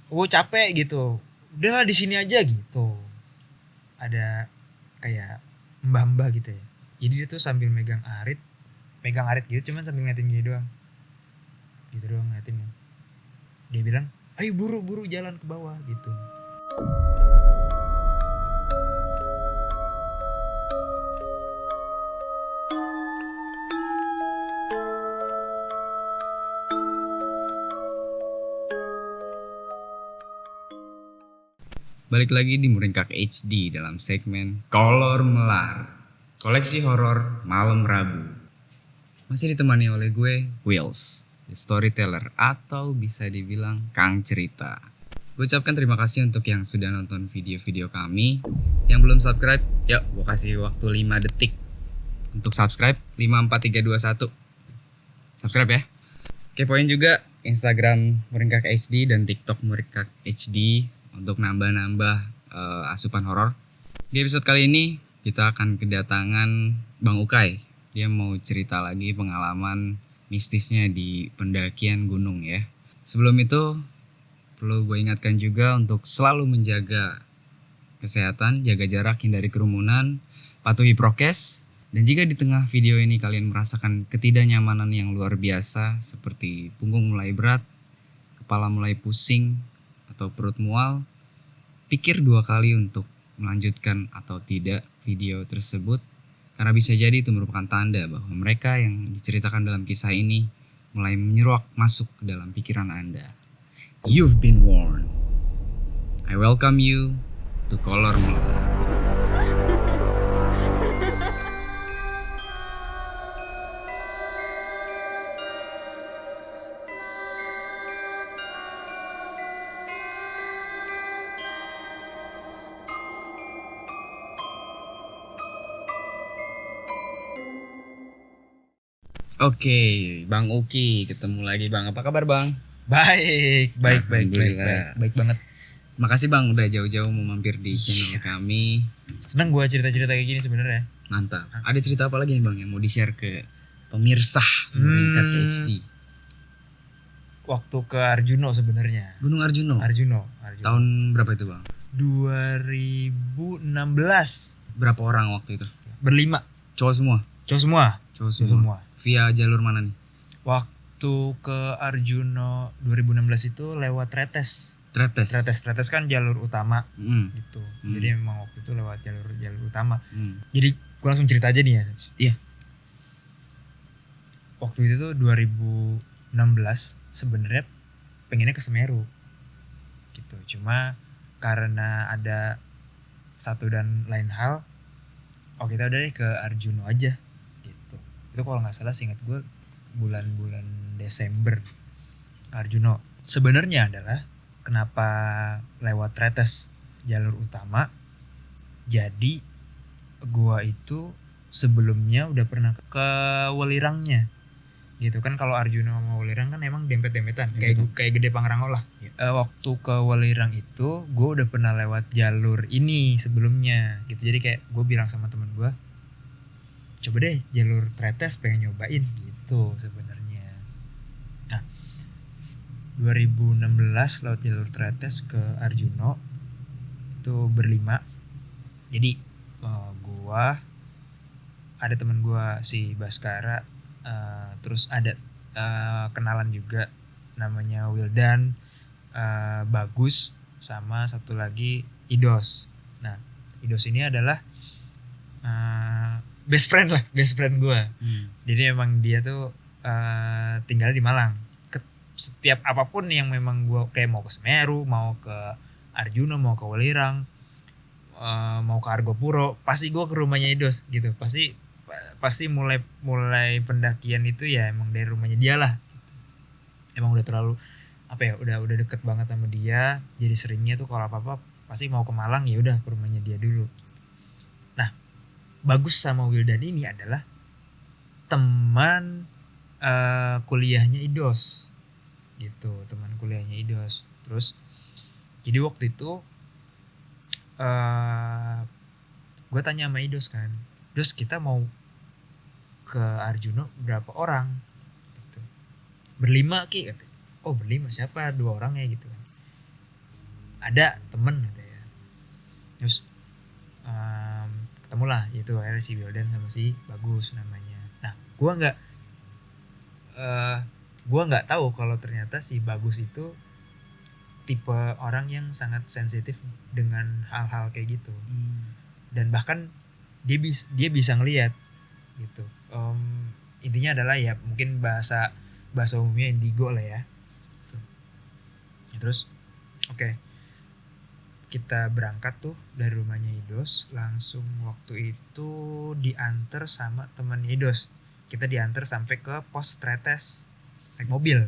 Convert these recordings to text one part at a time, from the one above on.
capek gitu, udahlah di sini aja gitu. Ada kayak mbah-mbah gitu ya, jadi dia tuh sambil megang arit gitu, cuman sambil ngeliatin gini doang, gitu doang ngeliatin. Dia bilang, ayo buru-buru jalan ke bawah gitu. Balik lagi di Muringkak HD dalam segmen Kolor Melar, koleksi horor malam Rabu. Masih ditemani oleh gue, Wills, the storyteller atau bisa dibilang Kang Cerita. Gue ucapkan terima kasih untuk yang sudah nonton video-video kami. Yang belum subscribe, yuk gue kasih waktu 5 detik untuk subscribe. 5, 4, 3, 2, 1. Subscribe ya. Kepoin juga Instagram Muringkak HD dan TikTok Muringkak HD untuk nambah-nambah asupan horor. Di episode kali ini kita akan kedatangan Bang Ukay. Dia mau cerita lagi pengalaman mistisnya di pendakian gunung ya. Sebelum itu perlu gue ingatkan juga untuk selalu menjaga kesehatan, jaga jarak, hindari kerumunan, patuhi prokes. Dan jika di tengah video ini kalian merasakan ketidaknyamanan yang luar biasa seperti punggung mulai berat, kepala mulai pusing, atau perut mual, pikir 2 kali untuk melanjutkan atau tidak video tersebut, karena bisa jadi itu merupakan tanda bahwa mereka yang diceritakan dalam kisah ini mulai menyeruak masuk ke dalam pikiran Anda. You've been warned. I welcome you to Kolor Melar. Oke, Bang Uki, ketemu lagi Bang. Apa kabar Bang? Baik banget. Makasih Bang udah jauh-jauh mau mampir di channel kami. Seneng gue cerita-cerita kayak gini sebenarnya. Mantap. Ada cerita apa lagi nih Bang yang mau di-share ke pemirsa Muringkak HD? Waktu ke Arjuno sebenarnya. Gunung Arjuno. Tahun berapa itu Bang? 2016. Berapa orang waktu itu? Berlima. Cowok semua. Via jalur mana nih? Waktu ke Arjuno 2016 itu lewat Tretes kan jalur utama gitu. Jadi memang waktu itu lewat jalur utama. Jadi gue langsung cerita aja nih ya. Iya. Waktu itu tuh 2016 sebenarnya pengennya ke Semeru gitu. Cuma karena ada satu dan lain hal, kita udah deh ke Arjuno aja gitu. Itu kalau nggak salah seingat gue bulan-bulan Desember ke Arjuno. Sebenarnya adalah kenapa lewat Tretes jalur utama, jadi gua itu sebelumnya udah pernah ke Welirangnya gitu kan. Kalau Arjuno sama Welirang kan emang dempet-dempetan, kayak Gede Pangrango lah. Waktu ke Welirang itu gue udah pernah lewat jalur ini sebelumnya gitu. Jadi kayak gue bilang sama temen gue, coba deh jalur Tretes, pengen nyobain gitu sebenarnya. Nah 2016 lewat jalur Tretes ke Arjuno itu berlima. Jadi gua ada temen gua si Baskara, terus ada kenalan juga namanya Wildan, Bagus, sama satu lagi Idos. Nah Idos ini adalah best friend gua. Jadi emang dia tuh tinggal di Malang. Setiap apapun yang memang gue kayak mau ke Semeru, mau ke Arjuno, mau ke Welirang, mau ke Argopuro, pasti gue ke rumahnya Idos gitu. Pasti mulai pendakian itu ya emang dari rumahnya dia lah. Emang udah terlalu udah deket banget sama dia. Jadi seringnya tuh kalau apa-apa pasti mau ke Malang, ya udah ke rumahnya dia dulu. Nah Bagus sama Wildan ini adalah teman kuliahnya Idos gitu, teman kuliahnya Idos. Terus jadi waktu itu gue tanya sama Idos kan, Dos kita mau ke Arjuno berapa orang gitu. Berlima Ki, oh berlima, siapa 2 orang ya gitu kan. ada temen gitu ya. Terus ketemulah itu akhirnya si Wildan sama si Bagus namanya. Nah eh gua nggak tahu kalau ternyata si Bagus itu tipe orang yang sangat sensitif dengan hal-hal kayak gitu. Dan bahkan dia bisa ngelihat gitu. Intinya adalah ya mungkin bahasa umumnya indigo lah ya. Ya, terus oke. Kita berangkat tuh dari rumahnya Idos, langsung waktu itu diantar sama teman Idos. Kita diantar sampai ke pos Tretes naik mobil.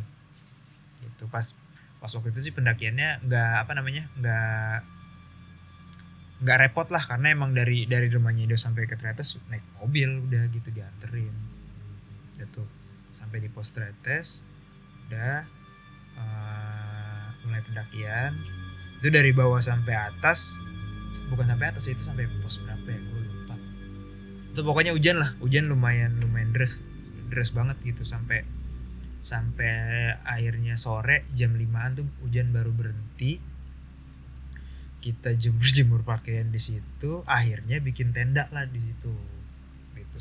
Gitu. Pas waktu itu sih pendakiannya nggak repot lah, karena emang dari rumahnya Idos sampai ke Tretes naik mobil udah gitu dianterin. Gitu. Sampai di pos Tretes udah mulai pendakian. Itu dari bawah sampai atas, bukan sampai atas, itu sampai pos berapa ya gue lupa. Itu pokoknya hujan lumayan deras banget gitu, sampai akhirnya sore jam 5-an tuh hujan baru berhenti. Kita jemur pakaian di situ, akhirnya bikin tenda lah di situ gitu.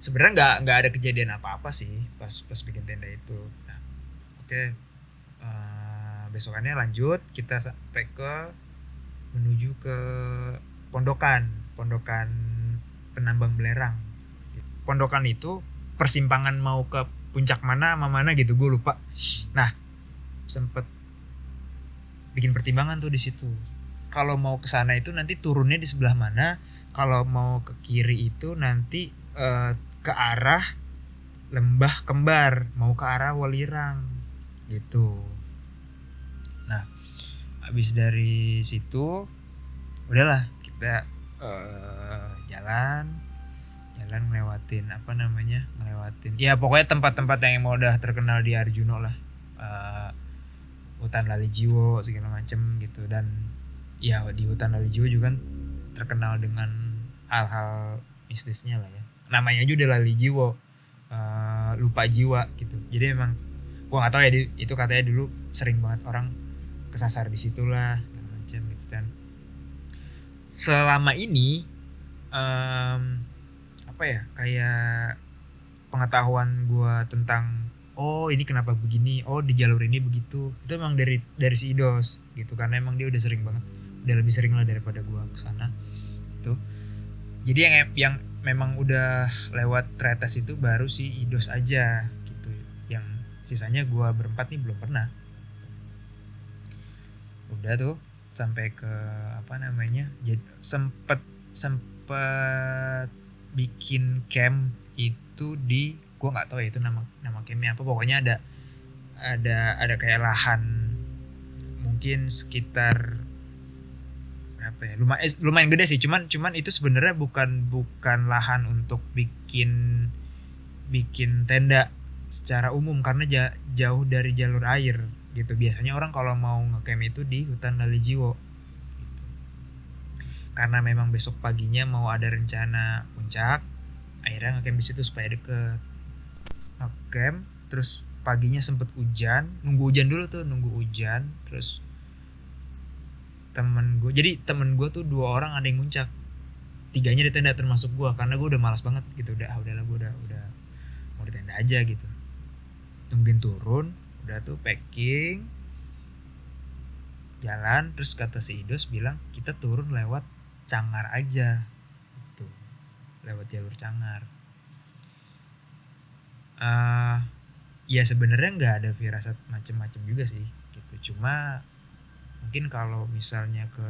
Sebenarnya nggak ada kejadian apa-apa sih pas bikin tenda itu. Nah, oke. Besokannya lanjut kita sampai menuju ke pondokan penambang belerang. Pondokan itu persimpangan mau ke puncak mana sama mana gitu gue lupa. Nah sempet bikin pertimbangan tuh di situ, kalau mau ke sana itu nanti turunnya di sebelah mana, kalau mau ke kiri itu nanti ke arah Lembah Kembar, mau ke arah Welirang gitu. Nah, habis dari situ udahlah kita jalan ngelewatin ya pokoknya tempat-tempat yang mau udah terkenal di Arjuno lah, hutan Lali Jiwo segala macem gitu. Dan ya di hutan Lali Jiwo juga kan terkenal dengan hal-hal mistisnya lah ya, namanya aja udah Lali Jiwo, lupa jiwa gitu. Jadi emang gua nggak tahu ya, itu katanya dulu sering banget orang kesasar di situlah segala macam gitu. Dan selama ini apa ya, kayak pengetahuan gue tentang ini kenapa begini, di jalur ini begitu, itu emang dari si Idos gitu, karena emang dia udah sering banget, udah lebih sering lah daripada gue kesana itu. Jadi yang memang udah lewat Tretes itu baru si Idos aja gitu, yang sisanya gue berempat nih belum pernah. Udah tuh sampai ke jadi sempet bikin camp itu di, gue nggak tahu ya itu nama campnya apa, pokoknya ada kayak lahan mungkin sekitar berapa ya, lumayan gede sih, cuman itu sebenarnya bukan lahan untuk bikin tenda secara umum, karena jauh dari jalur air gitu. Biasanya orang kalau mau ngecamp itu di hutan Lali Jiwo gitu. Karena memang besok paginya mau ada rencana puncak, akhirnya ngecamp di situ supaya deket. Ngecamp terus paginya sempet hujan, nunggu hujan terus temen gue tuh 2 orang ada yang muncak, 3-nya di tenda termasuk gue, karena gue udah malas banget gitu, udahlah gue udah mau di tenda aja gitu. Tungguin turun, udah tuh packing jalan, terus kata si Idos bilang kita turun lewat Cangar aja gitu, lewat jalur Cangar. Ya sebenarnya nggak ada firasat macem-macem juga sih gitu, cuma mungkin kalau misalnya ke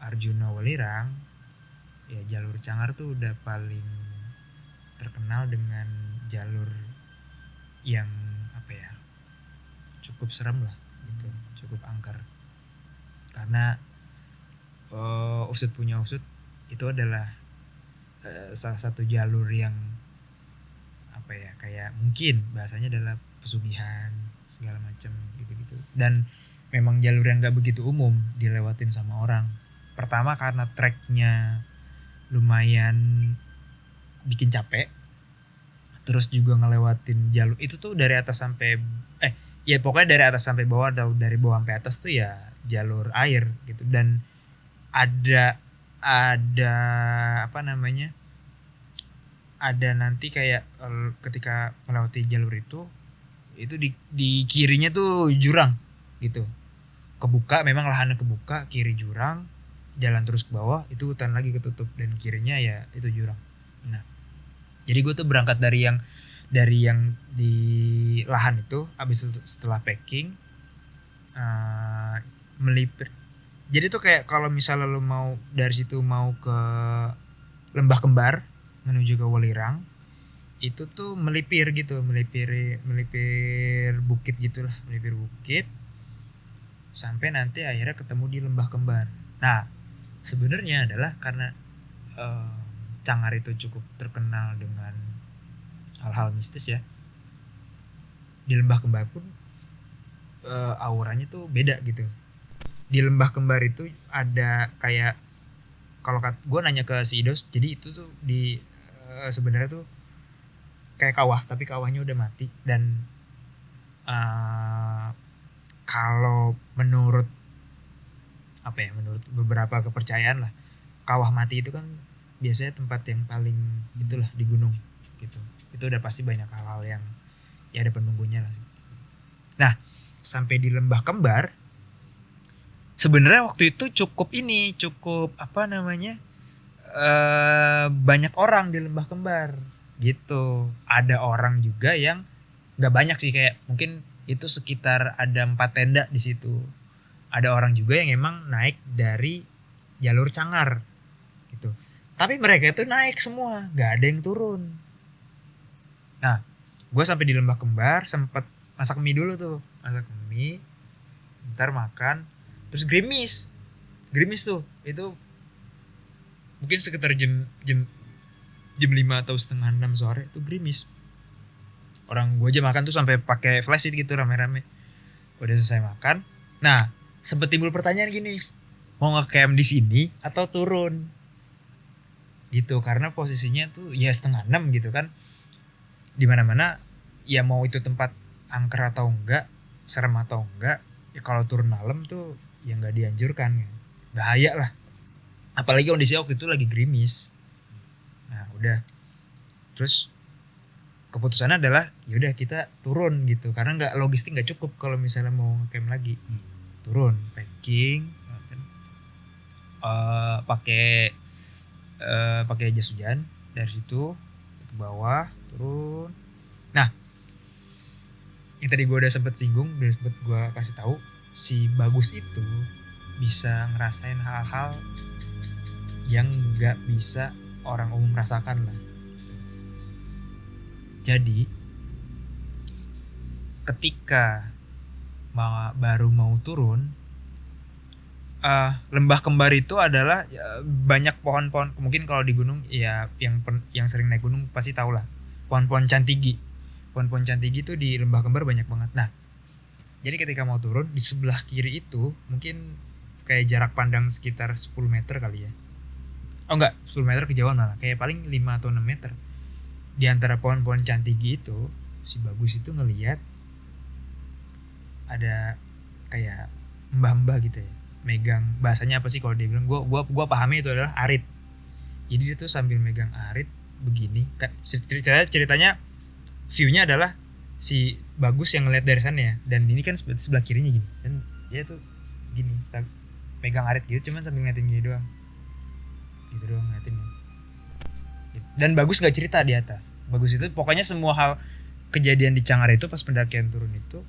Arjuna Welirang ya jalur Cangar tuh udah paling terkenal dengan jalur yang apa ya, cukup serem lah gitu, cukup angker. Karena usut punya usut itu adalah salah satu jalur yang apa ya, kayak mungkin bahasanya adalah pesugihan segala macam gitu-gitu. Dan memang jalur yang nggak begitu umum dilewatin sama orang. Pertama karena treknya lumayan bikin capek, terus juga ngelewatin jalur itu tuh dari atas sampai ya pokoknya dari atas sampai bawah atau dari bawah sampai atas tuh ya jalur air gitu. Dan ada apa namanya, ada nanti kayak ketika melewati jalur itu di kirinya tuh jurang gitu, kebuka, memang lahannya kebuka, kiri jurang, jalan terus ke bawah itu hutan lagi ketutup, dan kirinya ya itu jurang. Nah jadi gue tuh berangkat dari yang di lahan itu, abis itu setelah packing melipir. Jadi tuh kayak kalau misalnya lo mau dari situ mau ke Lembah Kembar menuju ke Welirang, itu tuh melipir gitu, melipir bukit gitulah, melipir bukit sampai nanti akhirnya ketemu di Lembah Kembar. Nah sebenarnya adalah karena Cangar itu cukup terkenal dengan hal-hal mistis ya, di Lembah Kembar pun auranya tuh beda gitu. Di Lembah Kembar itu ada kayak, kalau gue nanya ke si Idos, jadi itu tuh di sebenarnya tuh kayak kawah, tapi kawahnya udah mati. Dan kalau menurut apa ya, menurut beberapa kepercayaan lah, kawah mati itu kan biasanya tempat yang paling itulah di gunung gitu. Itu udah pasti banyak hal-hal yang ya ada penunggunya lah. Nah sampai di Lembah Kembar sebenarnya waktu itu cukup apa namanya, banyak orang di Lembah Kembar gitu. Ada orang juga yang nggak banyak sih, kayak mungkin itu sekitar ada 4 tenda di situ. Ada orang juga yang emang naik dari jalur Cangar gitu, tapi mereka itu naik semua, nggak ada yang turun. Nah gue sampai di Lembah Kembar sempet masak mie dulu tuh, ntar makan, terus gerimis tuh itu mungkin sekitar jam 5 atau setengah 6 sore itu gerimis. Orang gue aja makan tuh sampai pakai flashlight gitu rame-rame. Udah selesai makan, nah sempet timbul pertanyaan gini, mau ngecamp di sini atau turun gitu, karena posisinya tuh ya setengah 6 gitu kan, di mana-mana ya mau itu tempat angker atau enggak, serem atau enggak, ya kalau turun malam tuh ya nggak dianjurkan, bahaya lah, apalagi kondisi waktu itu lagi gerimis. Nah udah, terus keputusannya adalah yaudah kita turun gitu, karena logistik nggak cukup kalau misalnya mau ngecamp lagi. Turun, packing, pakai jas hujan, dari situ ke bawah turun. Nah yang tadi gue udah sempet singgung, udah sempet gue kasih tahu, si Bagus itu bisa ngerasain hal-hal yang nggak bisa orang umum rasakan lah. Jadi ketika baru mau turun, Lembah Kembar itu adalah banyak pohon-pohon. Mungkin kalau di gunung ya yang sering naik gunung pasti tahu lah, pohon-pohon cantigi. Pohon-pohon cantigi itu di Lembah Kembar banyak banget. Nah jadi ketika mau turun, di sebelah kiri itu mungkin kayak jarak pandang sekitar 10 meter kali ya. Oh enggak, 10 meter kejauhan malah, kayak paling 5 atau 6 meter. Di antara pohon-pohon cantigi itu, si Bagus itu ngelihat ada kayak mbah-mbah gitu ya, megang, bahasanya apa sih kalau dia bilang, gua pahami itu adalah arit. Jadi dia tuh sambil megang arit begini kan, ceritanya view-nya adalah si Bagus yang ngeliat dari sana ya, dan ini kan sebelah kirinya gini, dan dia tuh gini megang arit gitu, cuman sambil ngeliatin gini doang gitu doang, ngeliatin. Dan Bagus nggak cerita di atas. Bagus itu pokoknya semua hal kejadian di Cangar itu pas pendakian turun itu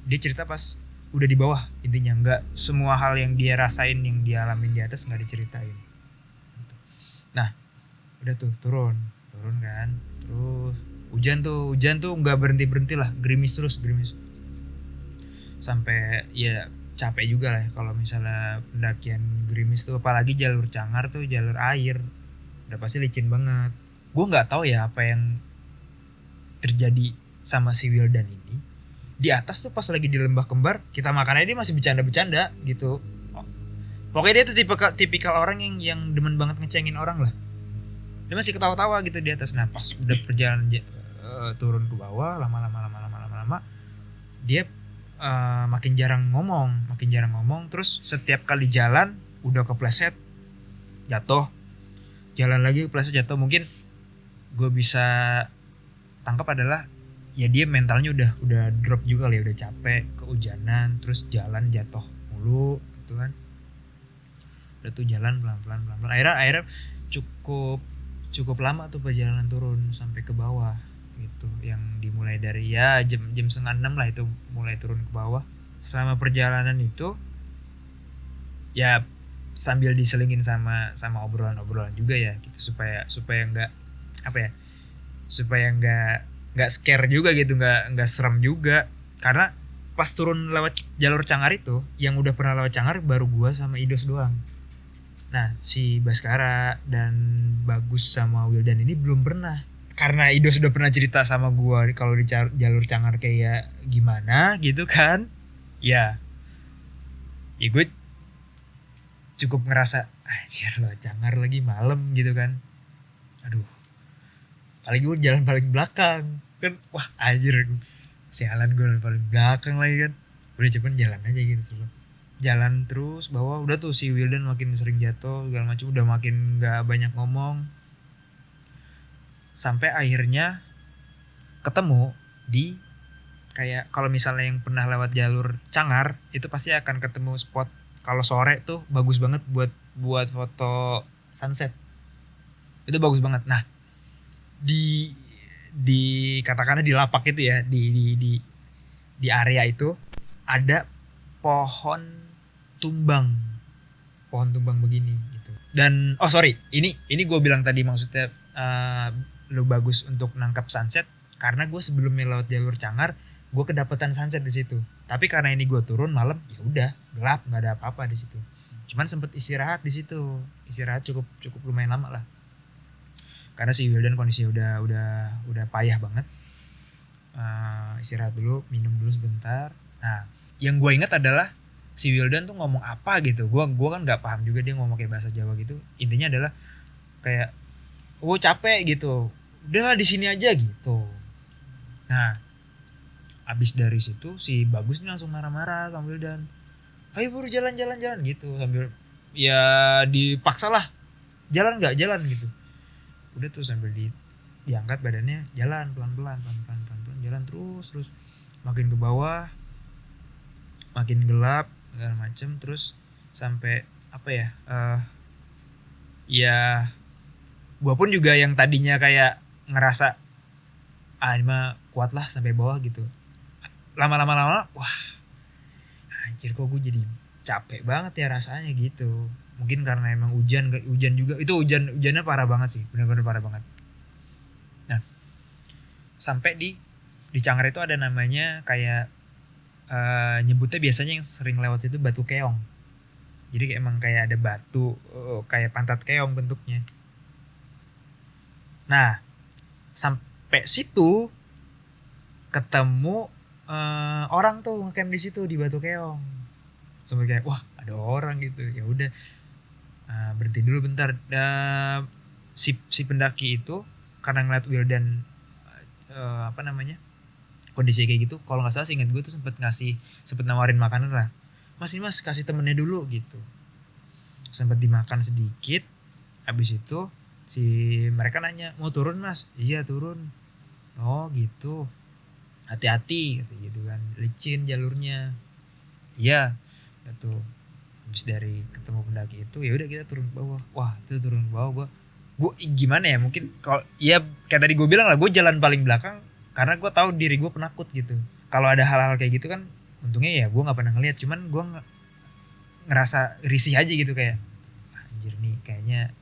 dia cerita pas udah di bawah, intinya nggak semua hal yang dia rasain, yang dia alamin di atas nggak diceritain. Nah udah tuh turun kan, terus hujan tuh nggak berhenti lah, gerimis sampai ya capek juga lah kalau misalnya pendakian gerimis tuh, apalagi jalur Cangar tuh jalur air, udah pasti licin banget. Gue nggak tahu ya apa yang terjadi sama si Wildan ini. Di atas tuh pas lagi di Lembah Kembar, kita makannya dia masih bercanda gitu. Pokoknya dia tuh tipikal orang yang demen banget ngecengin orang lah. Dia masih ketawa-tawa gitu di atas. Nah pas udah perjalanan turun ke bawah, lama-lama dia makin jarang ngomong, terus setiap kali jalan udah kepleset jatuh, jalan lagi kepleset jatuh. Mungkin gue bisa tangkap adalah ya dia mentalnya udah drop juga kali ya, udah capek kehujanan terus jalan jatuh mulu gitu kan. Udah tuh jalan pelan-pelan akhirnya cukup lama tuh perjalanan turun sampai ke bawah gitu, yang dimulai dari ya jam 5:30 lah itu mulai turun ke bawah. Selama perjalanan itu ya sambil diselingin sama obrolan juga ya gitu, supaya nggak apa ya, supaya nggak scare juga gitu, nggak serem juga. Karena pas turun lewat jalur Cangar itu, yang udah pernah lewat Cangar baru gua sama Idos doang. Nah si Baskara dan Bagus sama Wildan ini belum pernah, karena Idos sudah pernah cerita sama gua kalau di jalur Cangar kayak gimana gitu kan. Ya gue cukup ngerasa anjir lo Cangar lagi malam gitu kan. Aduh, apalagi gue jalan paling belakang kan, wah anjir sialan gue paling belakang lagi kan. Udah cepet jalan aja gitu selalu, jalan terus bawah. Udah tuh si Wildan makin sering jatuh segala macam, udah makin nggak banyak ngomong, sampai akhirnya ketemu di kayak, kalau misalnya yang pernah lewat jalur Cangar itu pasti akan ketemu spot kalau sore tuh bagus banget buat foto sunset, itu bagus banget. Nah di katakanlah di lapak itu ya, di area itu ada pohon tumbang begini gitu. Dan oh sorry, ini gue bilang tadi maksudnya lu bagus untuk nangkap sunset karena gue sebelumnya lewat jalur Cangar gue kedapetan sunset di situ. Tapi karena ini gue turun malam, ya udah gelap, nggak ada apa-apa di situ. Cuman sempet istirahat di situ, istirahat cukup lumayan lama lah. Karena si Wildan kondisi udah payah banget. Istirahat dulu, minum dulu sebentar. Nah, yang gue ingat adalah si Wildan tuh ngomong apa gitu. Gue kan nggak paham juga dia ngomong kayak bahasa Jawa gitu. Intinya adalah kayak, gue capek gitu. Udahlah di sini aja gitu. Nah, abis dari situ si Bagus nih langsung marah-marah sama Wildan. Ayo buru jalan gitu, sambil ya dipaksa lah. Jalan gitu. Udah tuh sambil diangkat badannya, jalan pelan-pelan jalan terus makin ke bawah, makin gelap segala macem, terus sampai apa ya, ya gua pun juga yang tadinya kayak ngerasa ini mah kuat lah sampai bawah gitu, lama-lama wah anjir kok gue jadi capek banget ya rasanya gitu. Mungkin karena emang hujan juga, itu hujannya parah banget sih, benar-benar parah banget. Nah sampai di Cangar itu ada namanya kayak nyebutnya biasanya yang sering lewat itu batu keong. Jadi emang kayak ada batu kayak pantat keong bentuknya. Nah sampai situ ketemu orang tuh ngecamp di situ di batu keong. Sampai kayak wah ada orang gitu, ya udah berhenti dulu bentar. Si pendaki itu karena ngeliat Wildan apa namanya kondisi kayak gitu, kalau nggak salah ingat gue tuh sempet nawarin makanan lah, mas kasih temennya dulu gitu. Sempet dimakan sedikit. Habis itu si mereka nanya, mau turun mas? Iya turun. Oh gitu, hati-hati gitu kan, licin jalurnya. Iya tuh. Habis dari ketemu pendaki itu ya udah kita turun ke bawah. Wah itu turun ke bawah gue gimana ya, mungkin kalau ya kayak tadi gue bilang lah, gue jalan paling belakang karena gue tahu diri gue penakut gitu. Kalau ada hal-hal kayak gitu kan untungnya ya gue nggak pernah ngeliat, cuman gue ngerasa risih aja gitu, kayak anjir nih kayaknya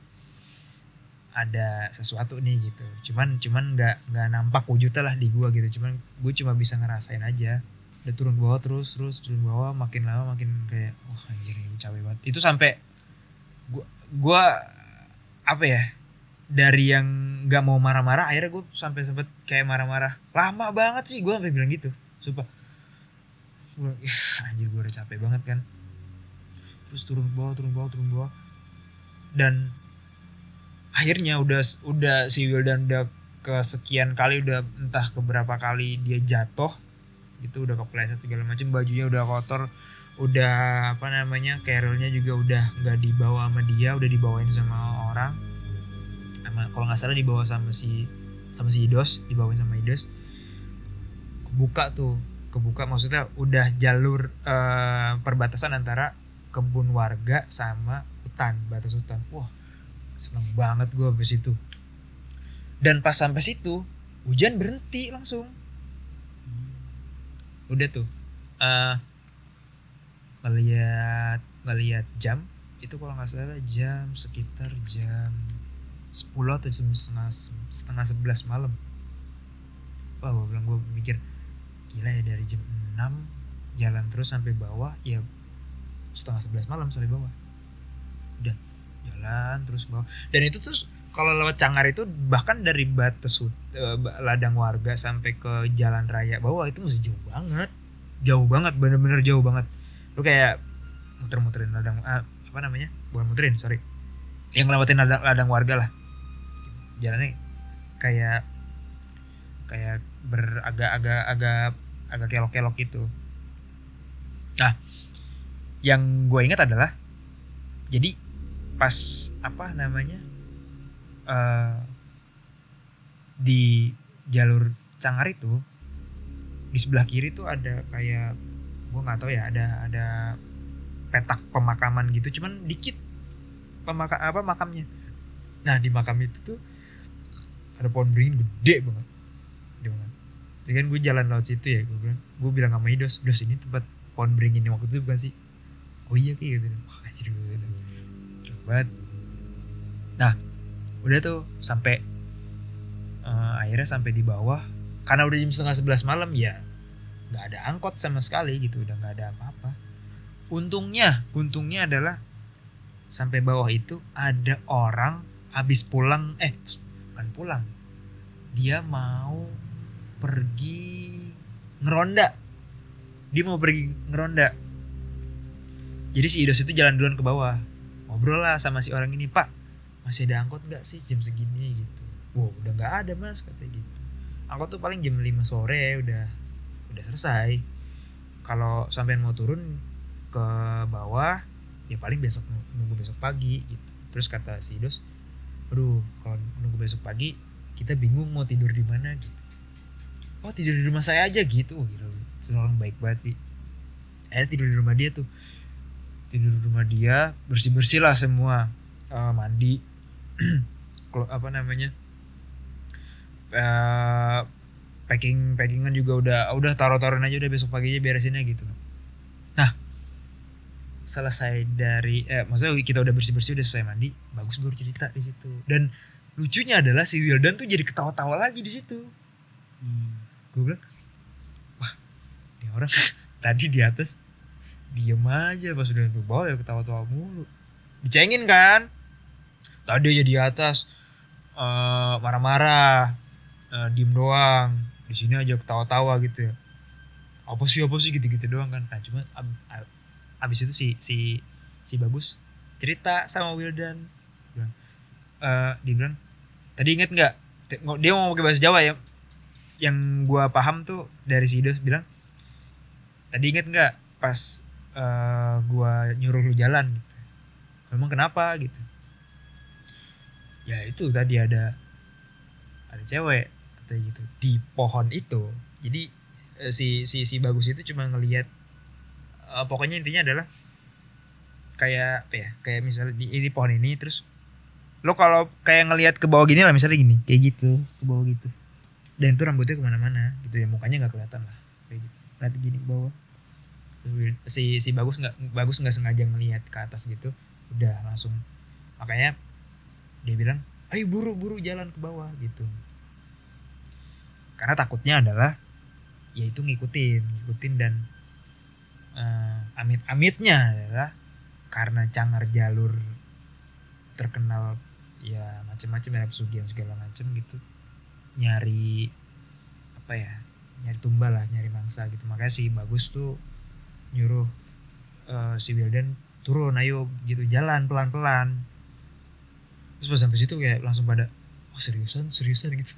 ada sesuatu nih gitu. Cuman nggak nampak wujudnya lah di gue gitu, cuman gue cuma bisa ngerasain aja. Udah turun ke bawah terus turun ke bawah, makin lama makin kayak wah anjir ini capek banget. Itu sampai gue apa ya, dari yang nggak mau marah-marah akhirnya gue sampai sempet kayak marah-marah lama banget sih, gue sampai bilang gitu sumpah. Gue anjir gue udah capek banget kan. Terus turun bawah dan akhirnya udah si Wildan udah kesekian kali, udah entah keberapa kali dia jatuh gitu, udah kepleset segala macam, bajunya udah kotor, udah apa namanya, carrier-nya juga udah nggak dibawa sama dia, udah dibawain sama orang, sama kalau nggak salah dibawa sama si Idos, dibawain sama Idos. Kebuka maksudnya udah jalur perbatasan antara kebun warga sama hutan, batas hutan. Wah, seneng banget gue habis itu. Dan pas sampai situ hujan berhenti langsung. Udah tuh ngelihat jam itu, kalau nggak salah jam sekitar jam 10 atau jam setengah 11 malam. Wah, gue mikir gila ya, dari jam 6 jalan terus sampai bawah ya setengah 11 malam sampai bawah. Udah jalan terus bawah, dan itu tuh kalau lewat Cangar itu bahkan dari batas ladang warga sampai ke jalan raya bawah itu masih jauh banget, bener-bener jauh banget. Lu kayak muter-muterin ladang apa namanya, bukan muterin, sorry, yang ngelewatin ladang warga lah, jalannya kayak agak kelok-kelok gitu. Nah, yang gue ingat adalah, jadi pas apa namanya, di jalur Cangar itu di sebelah kiri tuh ada kayak, gue nggak tahu ya, ada petak pemakaman gitu, cuman dikit makamnya. Nah, di makam itu tuh ada pohon beringin gede banget. Jadi kan gue jalan lewat situ ya, gue bilang sama Idos, ini tempat pohon beringin waktu itu bukan sih? Oh iya kayak gitu. Wah, anjir gue gitu. Banget. Nah, udah tuh sampai akhirnya sampai di bawah, karena udah jam setengah 11 malam ya, nggak ada angkot sama sekali gitu, udah nggak ada apa-apa. Untungnya adalah sampai bawah itu ada orang habis pulang, bukan pulang, dia mau pergi ngeronda. Jadi si Idos itu jalan duluan ke bawah, ngobrol lah sama si orang ini, Pak masih ada angkot nggak sih jam segini gitu. Wow, udah nggak ada Mas, katanya gitu. Angkot tuh paling jam 5 sore udah selesai. Kalau sampean mau turun ke bawah ya paling nunggu besok pagi gitu. Terus kata si Idos, aduh kalau nunggu besok pagi kita bingung mau tidur di mana gitu. Oh, tidur di rumah saya aja gitu. Itu orang baik banget sih. Akhirnya tidur di rumah dia tuh. Tidur di rumah dia, bersih lah semua, mandi, apa namanya, packingan juga udah taruhin aja, udah besok paginya beresinnya gitu. Nah, selesai dari maksudnya kita udah bersih udah selesai mandi, Bagus baru cerita di situ. Dan lucunya adalah si Wildan tuh jadi ketawa-tawa lagi di situ. Gue bilang, wah ini orang tadi di atas diem aja, pas udah ke bawah ya ketawa-tawa mulu. Dicengin kan, tadi aja di atas marah-marah, diem doang, di sini aja ketawa-tawa gitu ya. Apa sih gitu doang kan. Nah, cuma abis itu si Bagus cerita sama Wildan, dia bilang, tadi inget nggak, dia mau pakai bahasa Jawa ya, yang gua paham tuh dari si Idos bilang, tadi inget nggak pas gua nyuruh lu jalan gitu, memang kenapa gitu. Ya itu tadi ada cewek katanya gitu di pohon itu. Jadi si Bagus itu cuma ngelihat, pokoknya intinya adalah kayak apa ya, kayak misalnya di pohon ini, terus lo kalau kayak ngelihat ke bawah gini lah, misalnya gini kayak gitu ke bawah gitu, dan itu rambutnya kemana-mana gitu ya, mukanya nggak kelihatan lah kayak gitu, lihat gini ke bawah. Si Bagus nggak sengaja ngelihat ke atas gitu, udah langsung, makanya dia bilang ayo buru jalan ke bawah gitu, karena takutnya adalah yaitu ngikutin dan amit-amitnya adalah karena Cangar jalur terkenal ya macam-macam ya, pesugihan segala macam gitu, nyari apa ya, nyari tumbal lah, nyari mangsa gitu. Makanya si Bagus tuh nyuruh si Wildan turun, ayo gitu, jalan pelan-pelan. Terus pas sampai situ kayak langsung pada, oh seriusan gitu.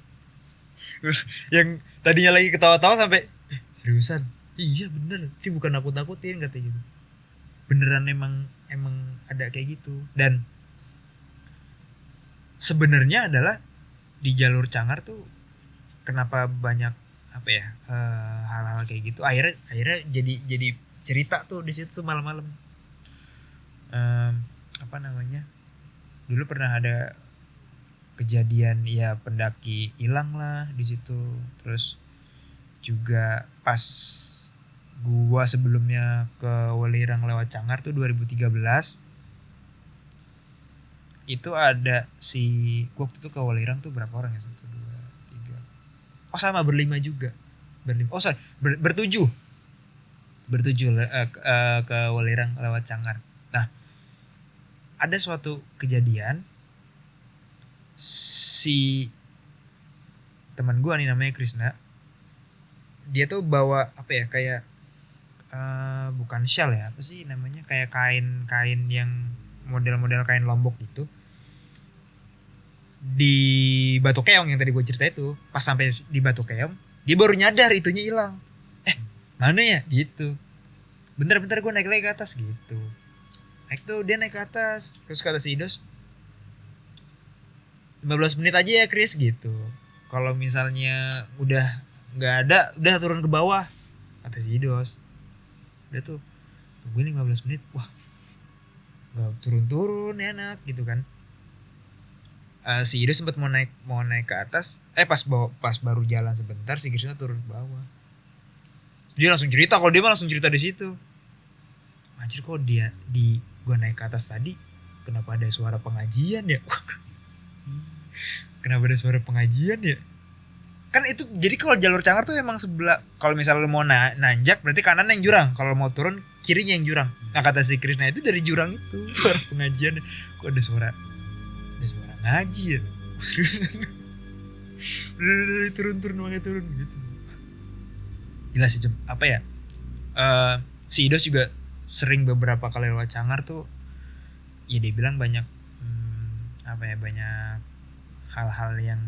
Yang tadinya lagi ketawa-tawa sampai seriusan, iya bener, ini bukan nakut-nakutin katanya gitu. Beneran emang ada kayak gitu. Dan sebenarnya adalah di jalur Cangar tuh kenapa banyak apa ya, hal-hal kayak gitu, akhirnya jadi cerita tuh di situ tuh malam-malam. Em, Apa namanya, dulu pernah ada kejadian ya pendaki hilang lah di situ. Terus juga pas gua sebelumnya ke Welirang lewat Cangar tuh 2013, itu ada si gua waktu itu ke Welirang tuh berapa orang ya, satu dua tiga, oh sama berlima juga, berlima, oh sorry, bertujuh, ke Welirang lewat Cangar. Nah, ada suatu kejadian, si teman gua nih namanya Krisna, dia tuh bawa apa ya, kayak bukan shawl ya, apa sih namanya, kayak kain yang model-model kain lombok gitu, di Batu Keong yang tadi gue cerita itu. Pas sampai di Batu Keong dia baru nyadar itunya hilang. Mana ya gitu, bentar-bentar gue naik lagi ke atas gitu. Naik tuh, dia naik ke atas, terus kata si Idos, 15 menit aja ya Chris gitu, kalau misalnya udah nggak ada udah turun ke bawah, kata si Idos. Udah tuh tungguin 15 menit, wah nggak turun-turun enak gitu kan. Si Ido sempat mau naik ke atas, pas baru jalan sebentar si Krisna turun ke bawah. Dia langsung cerita, kalau dia mah langsung cerita di situ, anjir kok dia di gua naik ke atas tadi kenapa ada suara pengajian ya. Kenapa ada suara pengajian ya, kan itu jadi kalau jalur Cangar tuh emang sebelah, kalau misalnya lu mau nanjak berarti kanan yang jurang, kalau mau turun kirinya yang jurang. Nah kata si Krisna itu dari jurang itu suara pengajian, kok ada suara ngaji ya. Serius, udah turun makanya turun gitu. Gila sih, apa ya, si Idos juga sering beberapa kali lewat Cangar tuh, ya dia bilang banyak apa ya, banyak hal-hal yang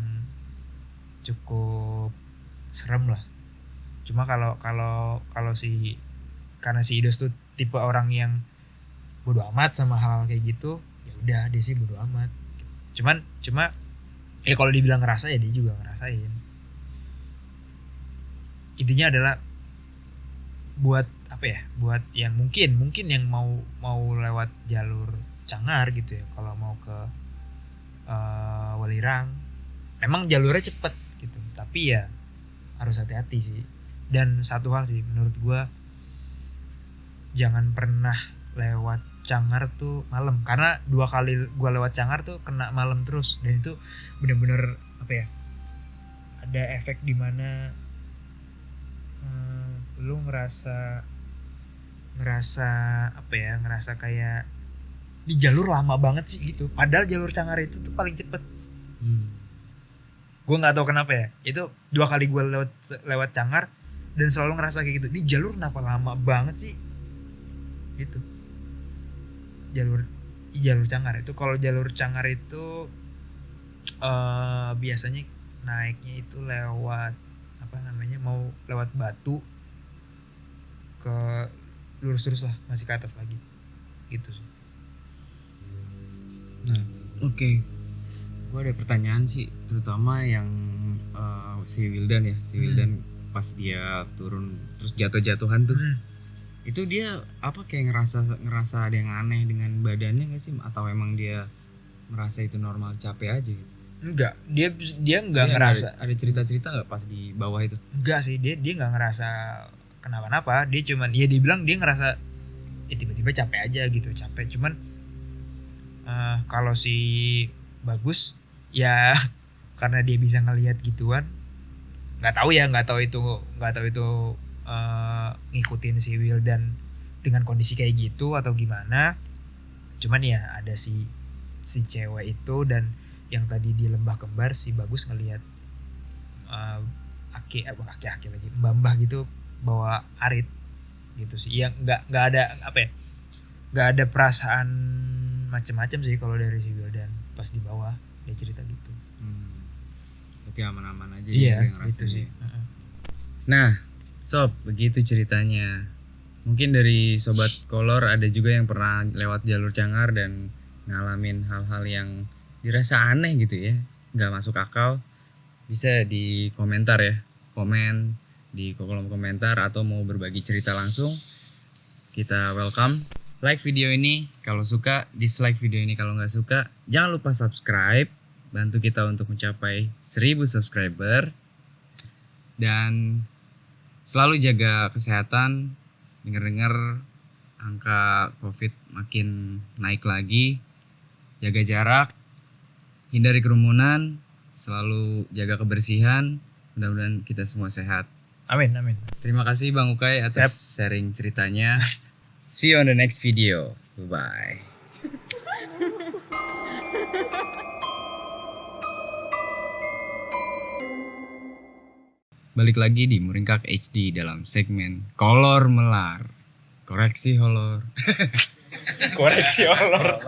cukup serem lah. Cuma kalau si, karena si Idos tuh tipe orang yang bodo amat sama hal kayak gitu, ya udah dia sih bodo amat. Cuma ya kalau dibilang ngerasa ya dia juga ngerasain. Intinya adalah buat apa ya, buat yang mungkin yang mau lewat jalur Cangar gitu ya, kalau mau ke Welirang, memang jalurnya cepet gitu, tapi ya harus hati-hati sih. Dan satu hal sih menurut gue, jangan pernah lewat Cangar tuh malam, karena 2 kali gue lewat Cangar tuh kena malam terus, dan itu bener-bener apa ya, ada efek dimana lu ngerasa apa ya, ngerasa kayak di jalur lama banget sih gitu, padahal jalur Cangar itu tuh paling cepet. Gue nggak tahu kenapa ya, itu 2 kali gue lewat Cangar dan selalu ngerasa kayak gitu, di jalur kenapa lama banget sih gitu. Jalur Cangar itu, kalau jalur Cangar itu biasanya naiknya itu lewat apa namanya, mau lewat Batu ke lurus terus lah, masih ke atas lagi gitu sih. Nah, oke. Gue ada pertanyaan sih, terutama yang si Wildan ya, Wildan pas dia turun terus jatuh-jatuhan tuh. Itu dia apa, kayak ngerasa ada yang aneh dengan badannya nggak sih, atau emang dia merasa itu normal, capek aja gitu? Enggak, dia nggak ngerasa. Ada cerita-cerita nggak pas di bawah itu? Enggak sih, dia nggak ngerasa kenapa-napa. Dia cuman, ya dia bilang dia ngerasa ya tiba-tiba capek aja gitu, capek. Cuman kalau si Bagus ya karena dia bisa ngelihat gituan, nggak tahu itu ngikutin si Wildan dengan kondisi kayak gitu atau gimana. Cuman ya ada si cewek itu, dan yang tadi di Lembah Kembar si Bagus ngelihat aki lagi mbah gitu bawa arit gitu sih. Yang nggak ada apa ya, nggak ada perasaan macam-macam sih kalau dari si Wildan pas di bawah dia cerita gitu. Seperti aman-aman aja Iya, gitu yang gitu rasanya. sih. Nah, sob, begitu ceritanya. Mungkin dari sobat kolor ada juga yang pernah lewat jalur Cangar dan ngalamin hal-hal yang dirasa aneh gitu ya, nggak masuk akal. Bisa di komentar ya, komen di kolom komentar atau mau berbagi cerita langsung, kita welcome. Like video ini kalau suka, dislike video ini kalau nggak suka. Jangan lupa subscribe, bantu kita untuk mencapai 1000 subscriber. Dan selalu jaga kesehatan. Dengar-dengar angka COVID makin naik lagi. Jaga jarak, hindari kerumunan, selalu jaga kebersihan. Mudah-mudahan kita semua sehat. Amin, amin. Terima kasih Bang Ukay atas sharing ceritanya. See you on the next video. Bye-bye. Balik lagi di Muringkak HD dalam segmen Kolor Melar. Koreksi horor. Koreksi Allah.